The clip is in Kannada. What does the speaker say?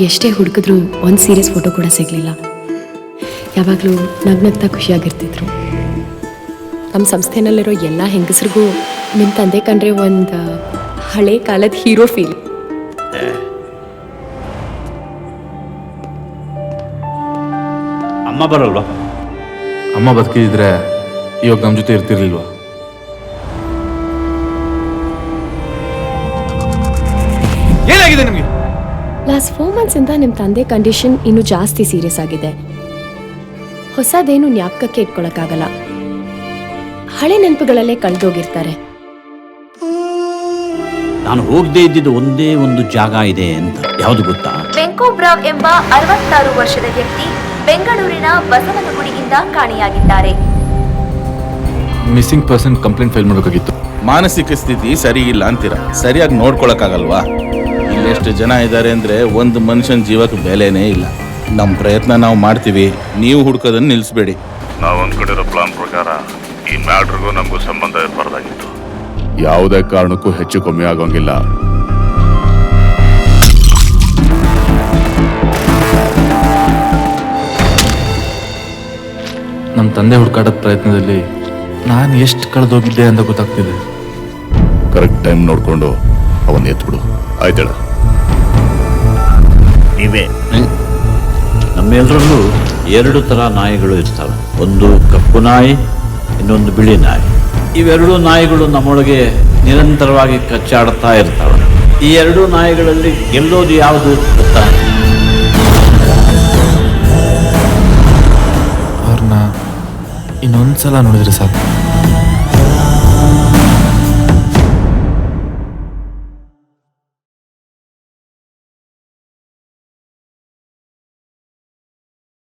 ಎಷ್ಟೇ ಹುಡುಕಿದ್ರು ಒಂದು ಸೀರಿಯಸ್ ಫೋಟೋ ಕೂಡ ಸಿಗಲಿಲ್ಲ. ಯಾವಾಗಲೂ ನಗ್ನಗ್ತಾ ಖುಷಿಯಾಗಿರ್ತಿದ್ರು. ನಮ್ಮ ಸಂಸ್ಥೆನಲ್ಲಿರೋ ಎಲ್ಲ ಹೆಂಗಸ್ರಿಗೂ ನಿಮ್ಮ ತಂದೆ ಕಂಡ್ರೆ ಒಂದು ಹಳೆ ಕಾಲದ ಹೀರೋ ಫೀಲ್. ಅಮ್ಮ ಬರಲ್ವಾ? ಅಮ್ಮ ಬದುಕಿದ್ರೆ ಇವಾಗ ನಮ್ಮ ಜೊತೆ ಇರ್ತಿರ್ಲಿಲ್ವಾ? ಏನಾಗಿದೆ ನಿಮಗೆ? ಲಾಸ್ಟ್ 4 ಮಂತ್ಸಿಂದ ನಿಮ್ಮ ತಂದೆ ಕಂಡೀಷನ್ ಇನ್ನೂ ಜಾಸ್ತಿ ಸೀರಿಯಸ್ ಆಗಿದೆ. ಹೊಸದೇನು ಜ್ಞಾಪಕಕ್ಕೆ ಇಟ್ಕೊಳಕ್ಕಾಗಲ್ಲ. ಹಳೆ ನೆನಪುಗಳಲ್ಲೇ ಕಳೆದೋಗಿರ್ತಾರೆ. ನಾನು ಹೋಗದೆ ಇದ್ದಿದ್ದು ಒಂದೇ ಒಂದು ಜಾಗ ಇದೆ ಅಂತ. ಯಾವುದು ಗೊತ್ತಾ? ವೆಂಕೋಬ್ರಾವ್ ಎಂಬ 66 ವರ್ಷದ ವ್ಯಕ್ತಿ ಬೆಂಗಳೂರಿನ ಬಸವನಗುಡಿಯಿಂದ ಕಾಣೆಯಾಗಿದ್ದಾರೆ. ಮಿಸ್ಸಿಂಗ್ ಪರ್ಸನ್ ಕಂಪ್ಲೇಂಟ್ ಫೈಲ್ ಮಾಡಬೇಕಾಗಿತ್ತು. ಮಾನಸಿಕ ಸ್ಥಿತಿ ಸರಿ ಇಲ್ಲ ಅಂತೀರಾ? ಸರಿಯಾಗಿ ನೋಡ್ಕೊಳಕ್ಕಾಗಲ್ವಾ? ಇಲ್ಲೆಷ್ಟು ಜನ ಇದ್ದಾರೆ ಅಂದ್ರೆ ಒಂದು ಮನುಷ್ಯನ ಜೀವಕ್ಕೆ ಬೆಲೆನೇ ಇಲ್ಲ. ನಮ್ಮ ಪ್ರಯತ್ನ ನಾವು ಮಾಡ್ತೀವಿ, ನೀವು ಹುಡ್ಕೋದನ್ನ ನಿಲ್ಲಿಸ್ಬೇಡಿ. ನಾವು ಅಂದ್ಕೊಂಡಿರೋ ಪ್ಲಾನ್ ಪ್ರಕಾರ ಈ ಮ್ಯಾಟ್ರಿಗೂ ನಮಗೂ ಸಂಬಂಧ ಇರಬಾರ್ದಾಗಿತ್ತು. ಯಾವುದೇ ಕಾರಣಕ್ಕೂ ಹೆಚ್ಚು ಕಮ್ಮಿ ಆಗೋಂಗಿಲ್ಲ. ನಮ್ಮ ತಂದೆ ಹುಡುಕಾಟದ ಪ್ರಯತ್ನದಲ್ಲಿ ನಾನು ಎಷ್ಟು ಕಳೆದೋಗಿದ್ದೆ ಅಂತ ಗೊತ್ತಾಗ್ತಿದೆ. ಕರೆಕ್ಟ್ ಟೈಮ್ ನೋಡ್ಕೊಂಡು ಅವನ್ನ ಎತ್ಬಿಡು, ಆಯ್ತೇಳ? ನೀವೇ. ನಮ್ಮೆಲ್ಲರಲ್ಲೂ 2 ಥರ ನಾಯಿಗಳು ಇರ್ತವೆ. ಒಂದು ಕಪ್ಪು ನಾಯಿ, ಇನ್ನೊಂದು ಬಿಳಿ ನಾಯಿ. ಇವೆರಡೂ ನಾಯಿಗಳು ನಮ್ಮೊಳಗೆ ನಿರಂತರವಾಗಿ ಕಚ್ಚಾಡ್ತಾ ಇರ್ತವೆ. ಈ 2 ನಾಯಿಗಳಲ್ಲಿ ಗೆಲ್ಲೋದು ಯಾವುದು ಗೊತ್ತಾ? ಅವ್ರನ್ನ ಇನ್ನೊಂದ್ಸಲ ನೋಡಿದ್ರೆ ಸಾಕು.